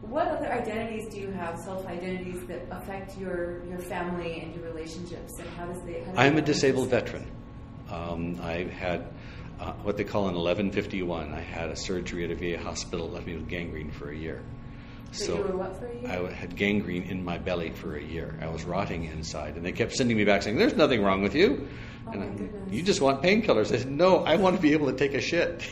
what other identities do you have, self-identities, that affect your family and your relationships, and how does they... I'm a disabled veteran. I had what they call an 1151. I had a surgery at a VA hospital that left me with gangrene for a year. So you were what for a year? I had gangrene in my belly for a year. I was rotting inside, and they kept sending me back saying, "There's nothing wrong with you." Oh, And you just want painkillers. I said, "No, I want to be able to take a shit."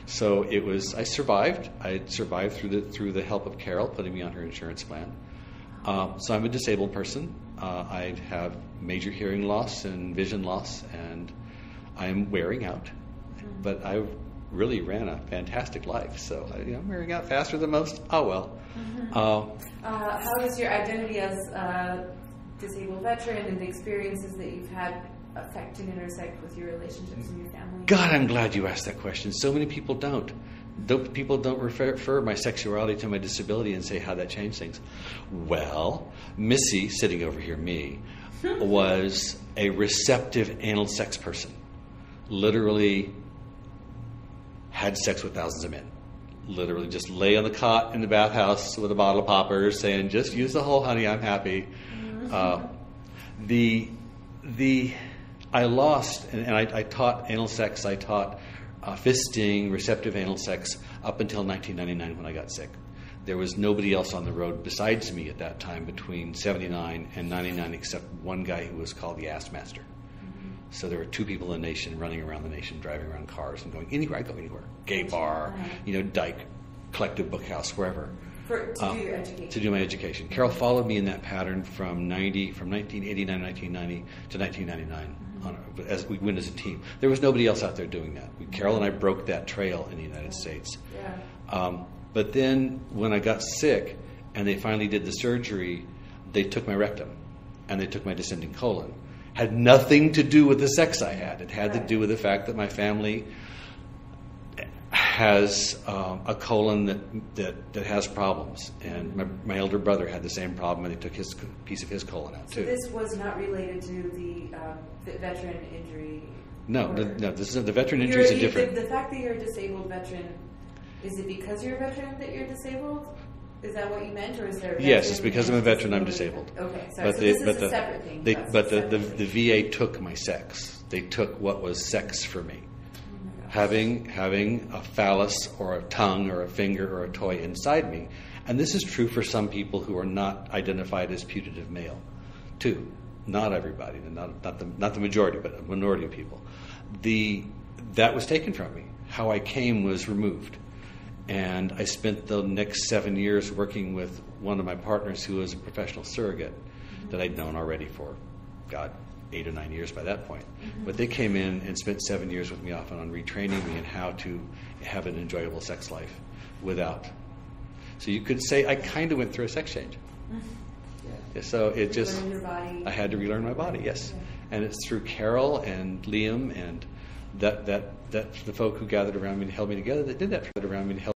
So it was. I survived. I survived through the help of Carol putting me on her insurance plan. So I'm a disabled person. I have major hearing loss and vision loss, and I'm wearing out. But I really ran a fantastic life. So I'm wearing out faster than most. Oh well. How is your identity as a disabled veteran and the experiences that you've had affect and intersect with your relationships and your family? God, I'm glad you asked that question. So many people don't. People don't refer my sexuality to my disability and say how that changed things. Well, Missy, sitting over here, me, was a receptive anal sex person. Literally had sex with thousands of men. Literally just lay on the cot in the bathhouse with a bottle of poppers saying, "Just use the hole, honey, I'm happy." I lost, and I taught anal sex, I taught fisting, receptive anal sex up until 1999 when I got sick. There was nobody else on the road besides me at that time between 79 and 99 except one guy who was called the Ass Master. So there were two people in the nation running around the nation, driving around cars and going anywhere. I go anywhere. Gay bar, dyke, collective book house, wherever. To do your education. To do my education. Carol followed me in that pattern from 1989, 1990 to 1999 as we went as a team. There was nobody else out there doing that. Carol and I broke that trail in the United States. Yeah. But then when I got sick and they finally did the surgery, they took my rectum and they took my descending colon. Had nothing to do with the sex I had. It had to do with the fact that my family has a colon that has problems, and my elder brother had the same problem, and they took his piece of his colon out too. So this was not related to the veteran injury. No. This is the veteran injury is a different. The fact that you're a disabled veteran, is it because you're a veteran that you're disabled? Is that what you meant, or is there? Yes, it's because I'm a veteran. I'm disabled. Okay, sorry. So this is a separate thing. The VA took my sex. They took what was sex for me. Having a phallus or a tongue or a finger or a toy inside me, and this is true for some people who are not identified as putative male, too. Not everybody, not the majority, but a minority of people. That was taken from me. How I came was removed. And I spent the next 7 years working with one of my partners who was a professional surrogate that I'd known already for, 8 or 9 years by that point. But they came in and spent 7 years with me off and on retraining me in how to have an enjoyable sex life without. So you could say I kind of went through a sex change. Yeah, so it just, I had to relearn my body, yes. Yeah. And it's through Carol and Liam and that the folk who gathered around me to help me together that did that around me to help